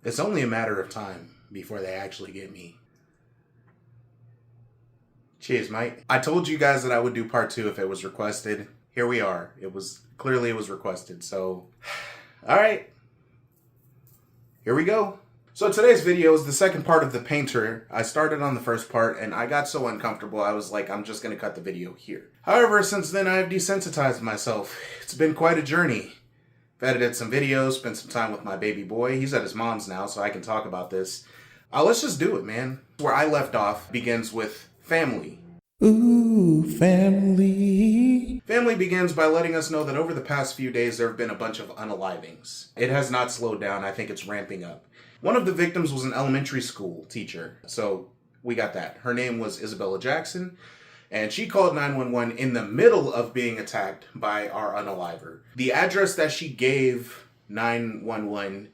It's only a matter of time before they actually get me. Cheers, mate. I told you guys that I would do part 2 if it was requested. Here we are. It was requested. So, all right. Here we go. So today's video is the second part of the painter. I started on the first part and I got so uncomfortable I was like, I'm just going to cut the video here. However, since then I've desensitized myself. It's been quite a journey. I've edited some videos, spent some time with my baby boy. He's at his mom's now, so I can talk about this. Let's just do it, man. Where I left off begins with family. Ooh, family. Family begins by letting us know that over the past few days there have been a bunch of unalivings. It has not slowed down. I think it's ramping up. One of the victims was an elementary school teacher, so we got that. Her name was Isabella Jackson, and she called 911 in the middle of being attacked by our unaliver. The address that she gave 911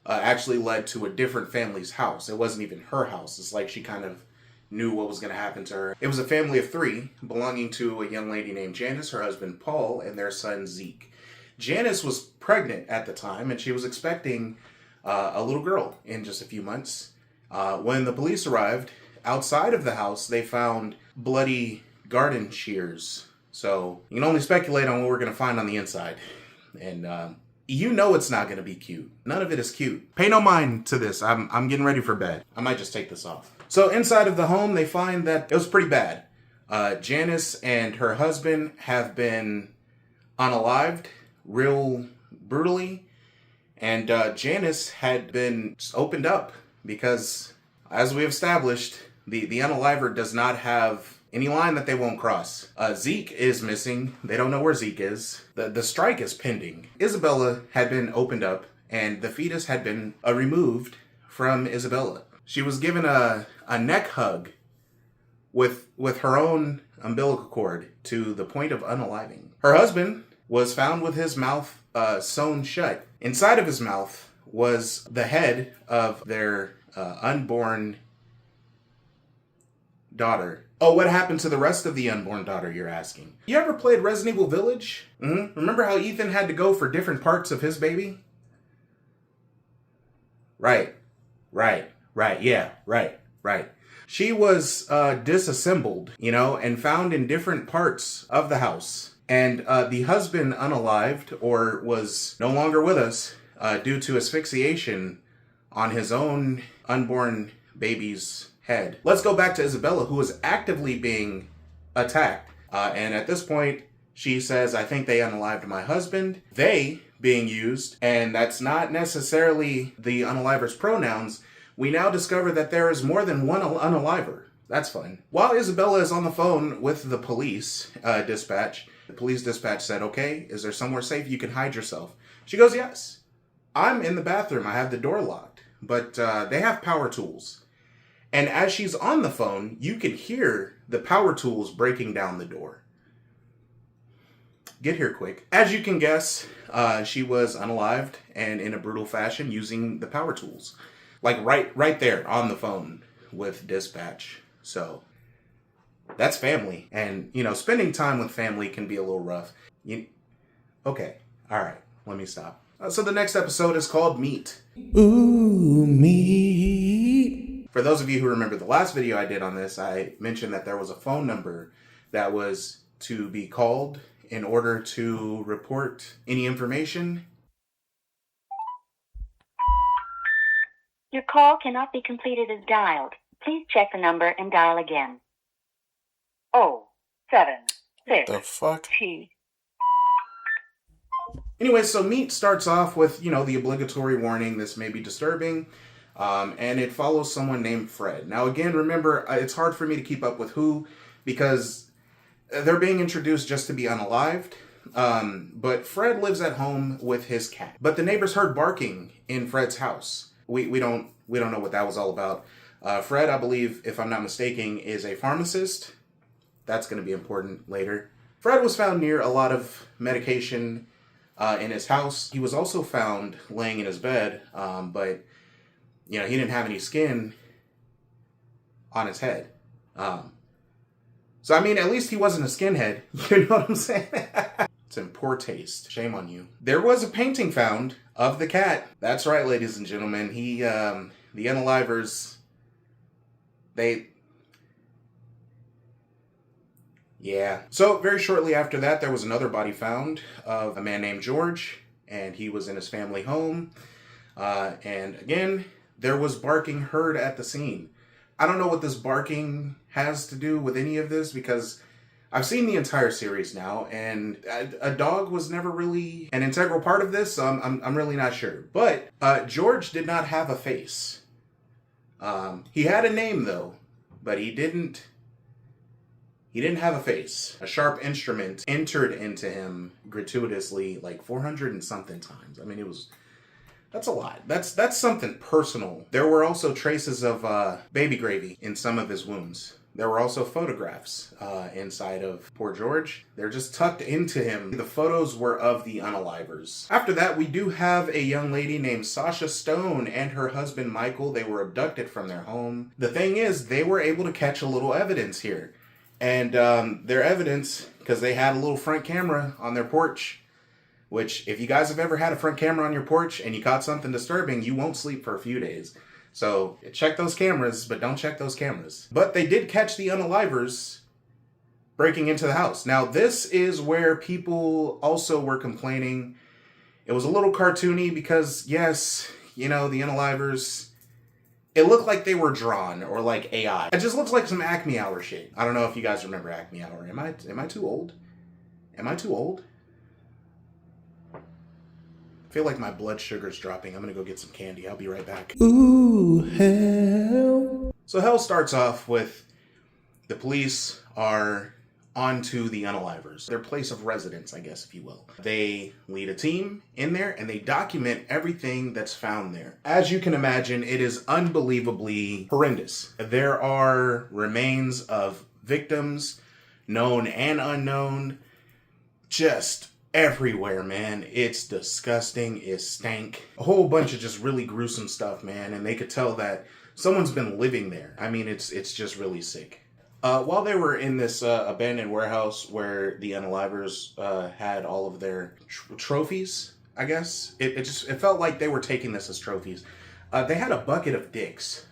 actually led to a different family's house. It wasn't even her house. It's like she kind of knew what was going to happen to her. It was a family of 3 belonging to a young lady named Janice, her husband Paul, and their son Zeke. Janice was pregnant at the time, and she was expecting a little girl in just a few months. When the police arrived, outside of the house, they found bloody garden shears. So you can only speculate on what we're going to find on the inside. And you know it's not going to be cute. None of it is cute. Pay no mind to this. I'm getting ready for bed. I might just take this off. So inside of the home, they find that it was pretty bad. Janice and her husband have been unalived real brutally. And Janice had been opened up because, as we have established, the unaliver does not have any line that they won't cross. Zeke is missing. They don't know where Zeke is. The strike is pending. Isabella had been opened up, and the fetus had been removed from Isabella. She was given a neck hug with her own umbilical cord to the point of unaliving. Her husband was found with his mouth sewn shut. Inside of his mouth was the head of their unborn daughter. Oh, what happened to the rest of the unborn daughter, you're asking? You ever played Resident Evil Village? Remember how Ethan had to go for different parts of his baby? Right. Yeah, right. She was disassembled, and found in different parts of the house. And the husband unalived, or was no longer with us, due to asphyxiation on his own unborn baby's head. Let's go back to Isabella, who was actively being attacked. And at this point, she says, I think they unalived my husband. They being used, and that's not necessarily the unaliver's pronouns. We now discover that there is more than one unaliver. That's fun. While Isabella is on the phone with the police dispatch, the police dispatch said, okay, is there somewhere safe you can hide yourself? She goes, yes. I'm in the bathroom. I have the door locked. But they have power tools. And as she's on the phone, you can hear the power tools breaking down the door. Get here quick. As you can guess, she was unalived and in a brutal fashion using the power tools. Like right there on the phone with dispatch. So that's family. And, spending time with family can be a little rough. Okay. All right. Let me stop. So the next episode is called Meat. Ooh, meat. For those of you who remember the last video I did on this, I mentioned that there was a phone number that was to be called in order to report any information. Your call cannot be completed as dialed. Please check the number and dial again. 076. The fuck? T. Anyway, so Meat starts off with, the obligatory warning, this may be disturbing, and it follows someone named Fred. Now, again, remember, it's hard for me to keep up with who, because they're being introduced just to be unalived, but Fred lives at home with his cat. But the neighbors heard barking in Fred's house. We don't know what that was all about. Fred, I believe, if I'm not mistaken, is a pharmacist. That's going to be important later. Fred was found near a lot of medication in his house. He was also found laying in his bed, but he didn't have any skin on his head. So, I mean, at least he wasn't a skinhead. You know what I'm saying? It's in poor taste. Shame on you. There was a painting found of the cat. That's right, ladies and gentlemen. The unalivers, yeah. So very shortly after that, there was another body found of a man named George, and he was in his family home. And again, there was barking heard at the scene. I don't know what this barking has to do with any of this, because I've seen the entire series now, and a dog was never really an integral part of this, so I'm really not sure. But George did not have a face. He had a name though, but he didn't have a face. A sharp instrument entered into him gratuitously like 400 and something times. I mean, that's a lot. That's something personal. There were also traces of baby gravy in some of his wounds. There were also photographs inside of poor George. They're just tucked into him. The photos were of the unalivers. After that, we do have a young lady named Sasha Stone and her husband Michael. They were abducted from their home. The thing is, they were able to catch a little evidence here. And their evidence, because they had a little front camera on their porch, which if you guys have ever had a front camera on your porch and you caught something disturbing, you won't sleep for a few days. So check those cameras, but don't check those cameras. But they did catch the unalivers breaking into the house. Now, this is where people also were complaining. It was a little cartoony because, yes, you know, the unalivers, it looked like they were drawn or like AI. It just looks like some Acme Hour shit. I don't know if you guys remember Acme Hour. Am I too old? Am I too old? I feel like my blood sugar's dropping. I'm gonna go get some candy. I'll be right back. Ooh, hell. So hell starts off with the police are onto the unalivers. Their place of residence, I guess, if you will. They lead a team in there and they document everything that's found there. As you can imagine, it is unbelievably horrendous. There are remains of victims, known and unknown, just everywhere, man. It's disgusting. It stank. A whole bunch of just really gruesome stuff, man. And they could tell that someone's been living there. I mean, it's just really sick. While they were in this abandoned warehouse where the unalivers had all of their trophies, I guess, it felt like they were taking this as trophies. They had a bucket of dicks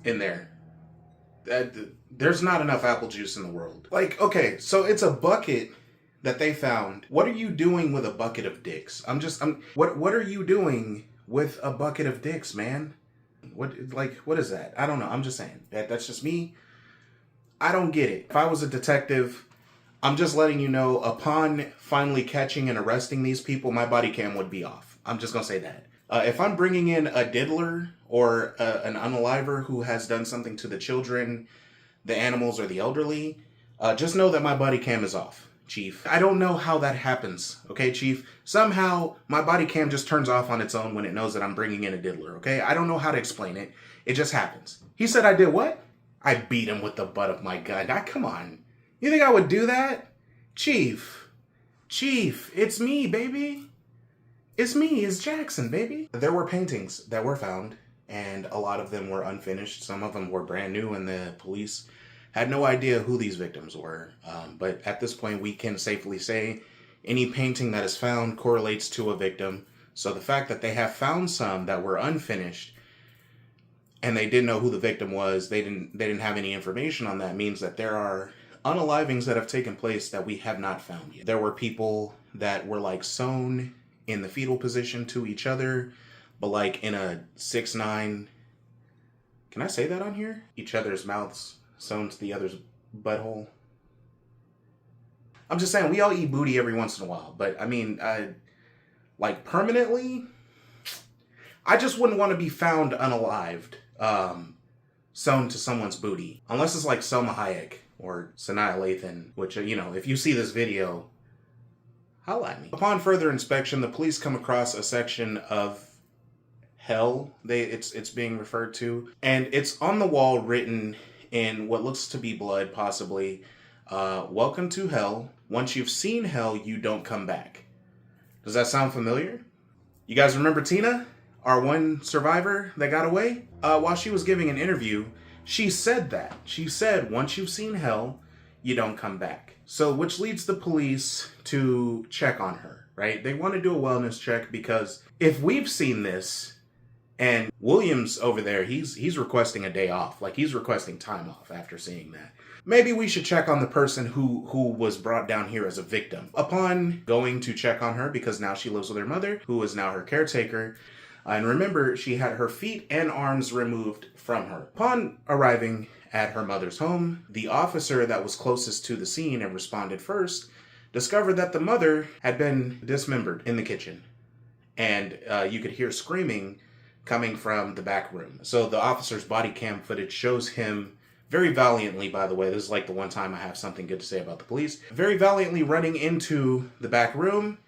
in there. There's not enough apple juice in the world. Like, okay, so it's a bucket that they found. What are you doing with a bucket of dicks? What are you doing with a bucket of dicks, man? What is that? I don't know. I'm just saying. That's just me. I don't get it. If I was a detective, I'm just letting you know, upon finally catching and arresting these people, my body cam would be off. I'm just gonna say that. If I'm bringing in a diddler or an unaliver who has done something to the children, the animals, or the elderly, just know that my body cam is off, Chief. I don't know how that happens, okay, Chief? Somehow, my body cam just turns off on its own when it knows that I'm bringing in a diddler, okay? I don't know how to explain it. It just happens. He said I did what? I beat him with the butt of my gun. Come on. You think I would do that? Chief, it's me, baby. It's me, it's Jackson, baby. There were paintings that were found, and a lot of them were unfinished. Some of them were brand new, and the police had no idea who these victims were. But at this point, we can safely say any painting that is found correlates to a victim. So the fact that they have found some that were unfinished, and they didn't know who the victim was, they didn't have any information on that, means that there are unalivings that have taken place that we have not found yet. There were people that were like sewn in the fetal position to each other, but like in a 6'9", can I say that on here? Each other's mouths sewn to the other's butthole. I'm just saying, we all eat booty every once in a while, but I mean, like permanently, I just wouldn't want to be found unalived, sewn to someone's booty, unless it's like Selma Hayek or Sanaa Lathan, which, you know, if you see this video, holla at me. Upon further inspection, the police come across a section of hell, it's being referred to, and it's on the wall written in what looks to be blood, possibly, welcome to hell. Once you've seen hell, you don't come back. Does that sound familiar? You guys remember Tina, our one survivor that got away? While she was giving an interview, she said that. She said, once you've seen hell, you don't come back. So, which leads the police to check on her, right? They want to do a wellness check because if we've seen this, and Williams over there, he's requesting a day off. Like, he's requesting time off after seeing that. Maybe we should check on the person who was brought down here as a victim. Upon going to check on her, because now she lives with her mother, who is now her caretaker, and remember, she had her feet and arms removed from her. Upon arriving at her mother's home, the officer that was closest to the scene and responded first discovered that the mother had been dismembered in the kitchen. And you could hear screaming coming from the back room. So the officer's body cam footage shows him very valiantly, by the way, this is like the one time I have something good to say about the police, very valiantly running into the back room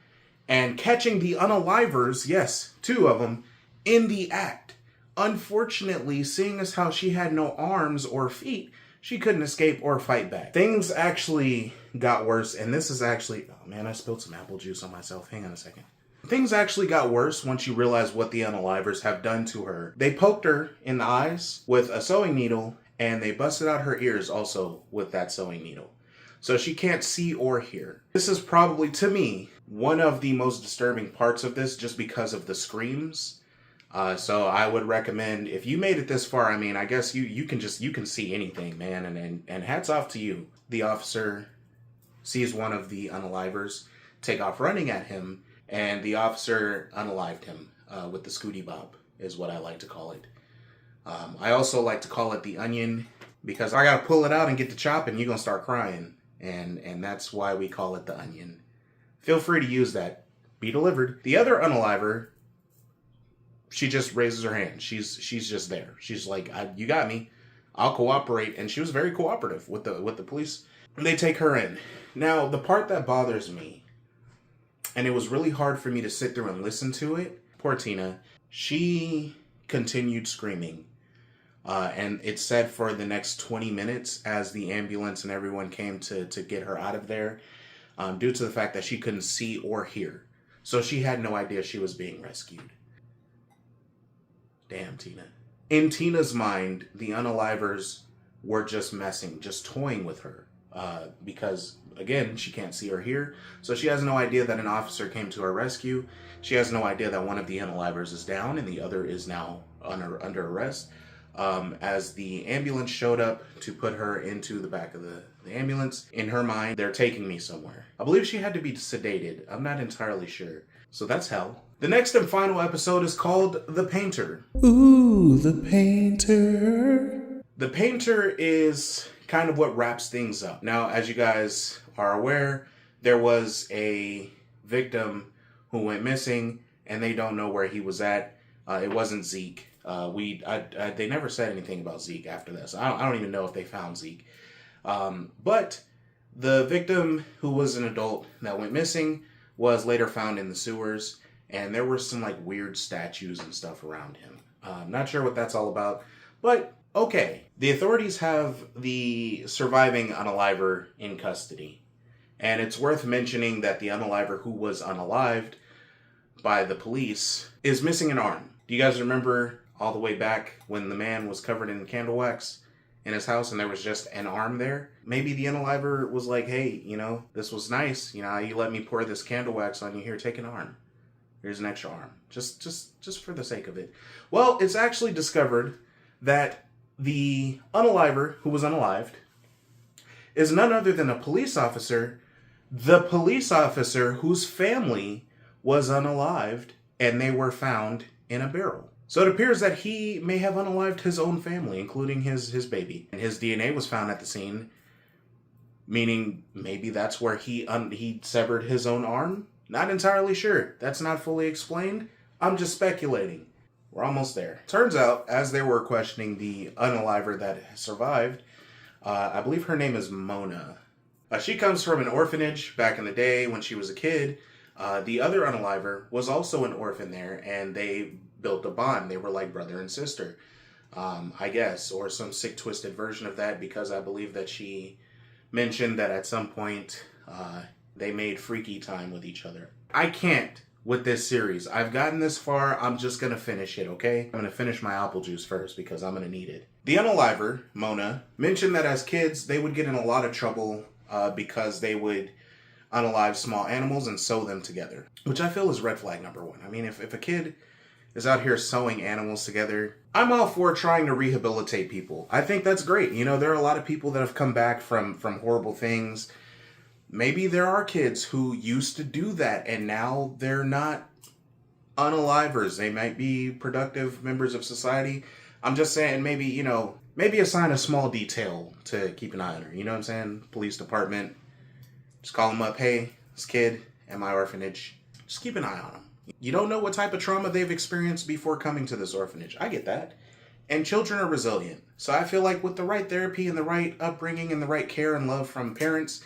and catching the unalivers, yes, 2 of them, in the act. Unfortunately, seeing as how she had no arms or feet, she couldn't escape or fight back. Things actually got worse, and this is actually, oh man, I spilled some apple juice on myself. Hang on a second. Things actually got worse once you realize what the unalivers have done to her. They poked her in the eyes with a sewing needle, and they busted out her ears also with that sewing needle. So she can't see or hear. This is probably, to me, one of the most disturbing parts of this just because of the screams. So I would recommend, if you made it this far, I mean, I guess you can see anything, man, and hats off to you. The officer sees one of the unalivers take off running at him, and the officer unalived him with the Scooty Bob, is what I like to call it. I also like to call it the onion, because I gotta pull it out and get to chop, and you're gonna start crying. And that's why we call it the onion. Feel free to use that. Be delivered. The other unaliver, she just raises her hand. She's just there. She's like, you got me. I'll cooperate. And she was very cooperative with the police. And they take her in. Now, the part that bothers me, and it was really hard for me to sit there and listen to it, poor Tina, she continued screaming. And it said for the next 20 minutes as the ambulance and everyone came to get her out of there, due to the fact that she couldn't see or hear. So she had no idea she was being rescued. Damn, Tina. In Tina's mind, the unalivers were just messing, just toying with her. Because, again, she can't see or hear. So she has no idea that an officer came to her rescue. She has no idea that one of the unalivers is down and the other is now under arrest. As the ambulance showed up to put her into the back of the ambulance, in her mind, they're taking me somewhere. I believe she had to be sedated. I'm not entirely sure. So that's hell. The next and final episode is called The Painter. Ooh, The Painter. The Painter is kind of what wraps things up. Now, as you guys are aware, there was a victim who went missing, and they don't know where he was at. It wasn't Zeke. They never said anything about Zeke after this. I don't even know if they found Zeke. But the victim, who was an adult that went missing, was later found in the sewers, and there were some like weird statues and stuff around him. Not sure what that's all about, but okay. The authorities have the surviving unaliver in custody, and it's worth mentioning that the unaliver who was unalived by the police is missing an arm. Do you guys remember all the way back when the man was covered in candle wax in his house and there was just an arm there? Maybe the unaliver was like, hey, this was nice. You let me pour this candle wax on you. Here, take an arm. Here's an extra arm. Just for the sake of it. Well, it's actually discovered that the unaliver who was unalived is none other than a police officer. The police officer whose family was unalived, and they were found in a barrel. So it appears that he may have unalived his own family, including his baby. And his DNA was found at the scene, meaning maybe that's where he severed his own arm? Not entirely sure. That's not fully explained. I'm just speculating. We're almost there. Turns out, as they were questioning the unaliver that survived, I believe her name is Mona. She comes from an orphanage back in the day when she was a kid. The other unaliver was also an orphan there, and they built a bond. They were like brother and sister, I guess, or some sick, twisted version of that, because I believe that she mentioned that at some point they made freaky time with each other. I can't with this series. I've gotten this far. I'm just going to finish it, okay? I'm going to finish my apple juice first because I'm going to need it. The unaliver, Mona, mentioned that as kids, they would get in a lot of trouble because they would unalive small animals and sew them together, which I feel is red flag number one. I mean, if a kid is out here sewing animals together, I'm all for trying to rehabilitate people. I think that's great. You know, there are a lot of people that have come back from horrible things. Maybe there are kids who used to do that and now they're not unalivers. They might be productive members of society. I'm just saying, maybe assign a small detail to keep an eye on her. You know what I'm saying? Police department. Just call them up. Hey, this kid at my orphanage. Just keep an eye on them. You don't know what type of trauma they've experienced before coming to this orphanage. I get that. And children are resilient. So I feel like with the right therapy and the right upbringing and the right care and love from parents,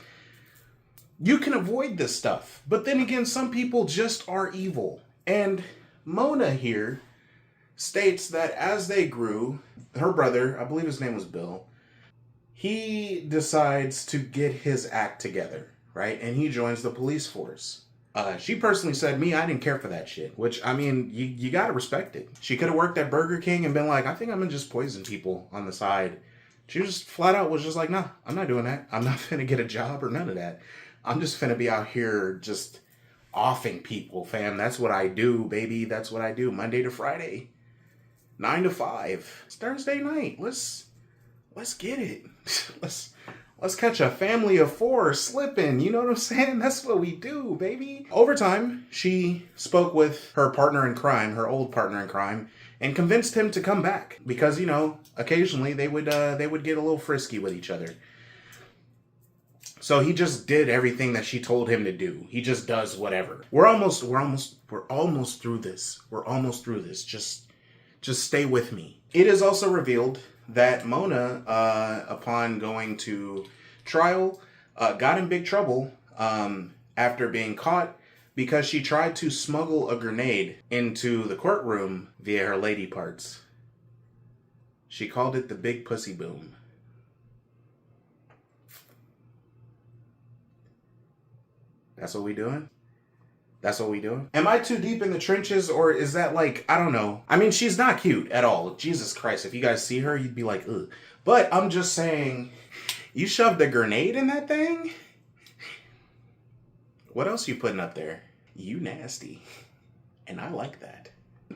you can avoid this stuff. But then again, some people just are evil. And Mona here states that as they grew, her brother, I believe his name was Bill, he decides to get his act together, right? And he joins the police force. She personally said, I didn't care for that shit. Which, I mean, you gotta respect it. She could have worked at Burger King and been like, I think I'm gonna just poison people on the side. She just flat out was just like, nah, I'm not doing that. I'm not finna get a job or none of that. I'm just finna be out here just offing people, fam. That's what I do, baby. That's what I do. Monday to Friday. 9 to 5. It's Thursday night. Let's get it. Let's catch a family of 4 slipping. You know what I'm saying? That's what we do, baby. Over time, she spoke with her partner in crime, her old partner in crime, and convinced him to come back because, occasionally they would get a little frisky with each other. So he just did everything that she told him to do. He just does whatever. We're almost through this. We're almost through this. Just stay with me. It is also revealed that Mona, upon going to trial, got in big trouble after being caught because she tried to smuggle a grenade into the courtroom via her lady parts. She called it the Big Pussy Boom. That's what we doing? That's what we doing? Am I too deep in the trenches, or is that like, I don't know. I mean, she's not cute at all. Jesus Christ, if you guys see her, you'd be like, ugh. But I'm just saying, you shoved a grenade in that thing? What else you putting up there? You nasty. And I like that.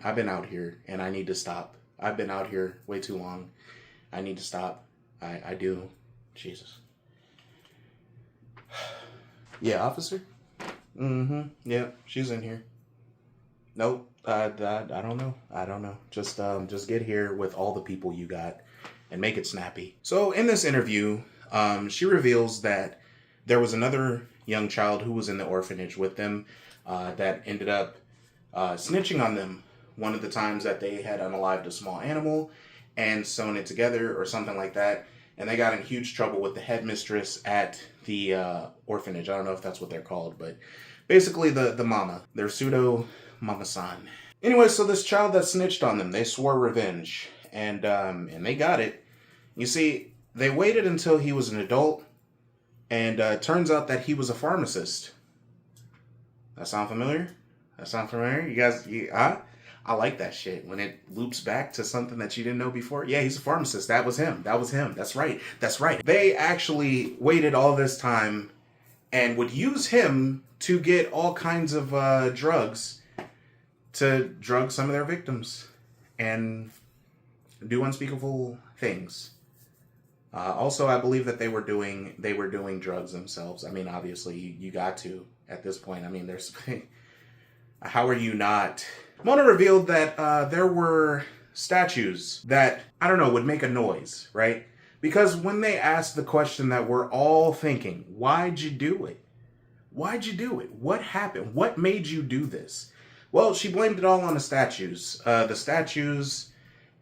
I've been out here, and I need to stop. I've been out here way too long. I need to stop. I do. Jesus. Yeah, officer? Mm-hmm. Yeah, she's in here. Nope. I don't know. I don't know. Just get here with all the people you got and make it snappy. So in this interview, she reveals that there was another young child who was in the orphanage with them that ended up snitching on them one of the times that they had unalived a small animal and sewn it together or something like that. And they got in huge trouble with the headmistress at the orphanage. I don't know if that's what they're called, but basically the mama. Their pseudo mama-san. Anyway, so this child that snitched on them, they swore revenge. And they got it. You see, they waited until he was an adult. And turns out that he was a pharmacist. That sound familiar? You guys, I like that shit. When it loops back to something that you didn't know before. Yeah, he's a pharmacist. That was him. That's right. They actually waited all this time and would use him to get all kinds of drugs to drug some of their victims and do unspeakable things. Also, I believe that they were doing drugs themselves. I mean, obviously, you got to at this point. I mean, there's how are you not? Mona revealed that there were statues that, I don't know, would make a noise, right? Because when they asked the question that we're all thinking, why'd you do it? Why'd you do it? What happened? What made you do this? Well, she blamed it all on the statues.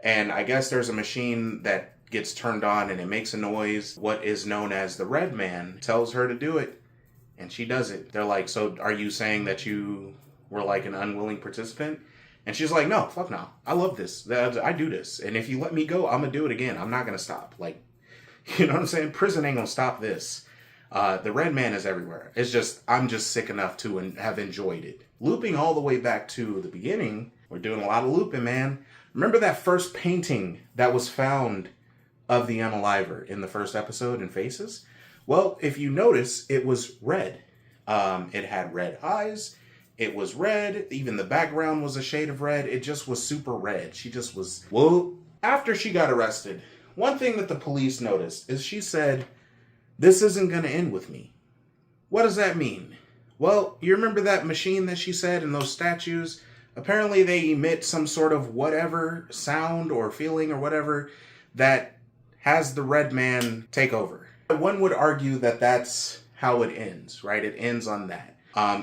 And I guess there's a machine that gets turned on and it makes a noise. What is known as the Red Man tells her to do it, and she does it. They're like, so are you saying that you were like an unwilling participant? And she's like, no, fuck no. I love this. I do this. And if you let me go, I'm going to do it again. I'm not going to stop. Like, you know what I'm saying? Prison ain't going to stop this. The Red Man is everywhere. It's just, I'm just sick enough to have enjoyed it. Looping all the way back to the beginning, we're doing a lot of looping, man. Remember that first painting that was found of the unaliver in the first episode in Faces? Well, if you notice, it was red. It had red eyes. It was red. Even the background was a shade of red. It just was super red. She just was... Well, after she got arrested, one thing that the police noticed is she said, "This isn't going to end with me." What does that mean? Well, you remember that machine that she said and those statues? Apparently they emit some sort of whatever sound or feeling or whatever that has the red man take over. One would argue that that's how it ends, right? It ends on that.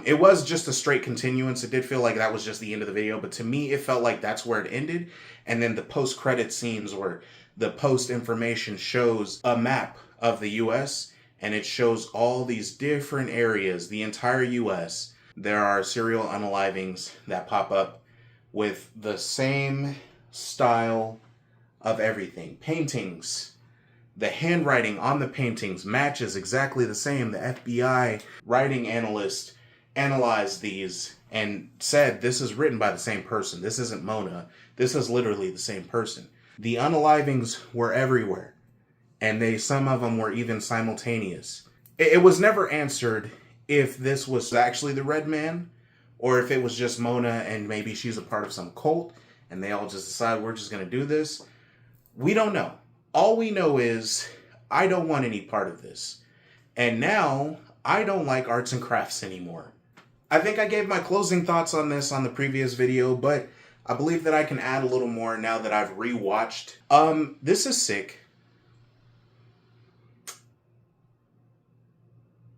It was just a straight continuance. It did feel like that was just the end of the video, but to me, it felt like that's where it ended. And then the post-credit scenes or the post-information shows a map of the U.S., and it shows all these different areas, the entire U.S. There are serial unalivings that pop up with the same style of everything. Paintings. The handwriting on the paintings matches exactly the same. The FBI writing analyst analyzed these and said, this is written by the same person. This isn't Mona. This is literally the same person. The unalivings were everywhere. And some of them were even simultaneous. It was never answered if this was actually the red man or if it was just Mona and maybe she's a part of some cult and they all just decide we're just going to do this. We don't know. All we know is I don't want any part of this. And now I don't like arts and crafts anymore. I think I gave my closing thoughts on this on the previous video, but I believe that I can add a little more now that I've rewatched. This is sick.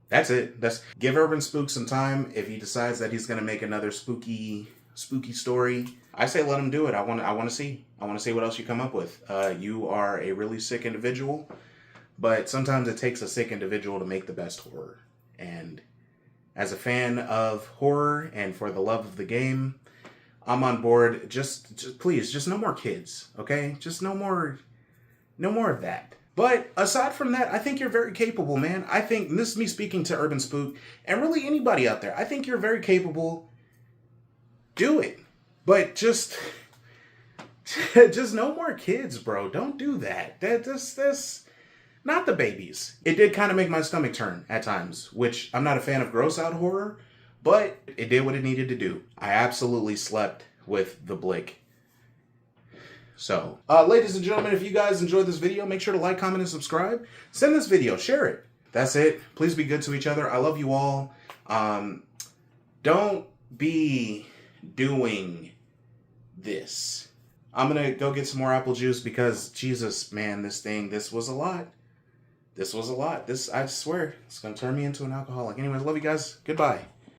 That's it. Give Urban Spook some time. If he decides that he's gonna make another spooky story, I say let him do it. I want to see what else you come up with. You are a really sick individual, but sometimes it takes a sick individual to make the best horror. And as a fan of horror and for the love of the game, I'm on board. Just please, just no more kids, okay? Just no more of that. But aside from that, I think you're very capable, man. I think, and this is me speaking to Urban Spook, and really anybody out there, I think you're very capable. Do it. But just no more kids, bro. Don't do that. That's not the babies. It did kind of make my stomach turn at times, which I'm not a fan of gross out horror, but it did what it needed to do. I absolutely slept with the Blick. So, ladies and gentlemen, if you guys enjoyed this video, make sure to like, comment, and subscribe. Send this video, share it. That's it. Please be good to each other. I love you all. Don't be doing this. I'm going to go get some more apple juice because, Jesus, man, this was a lot. This was a lot. I swear, it's going to turn me into an alcoholic. Anyways, love you guys. Goodbye.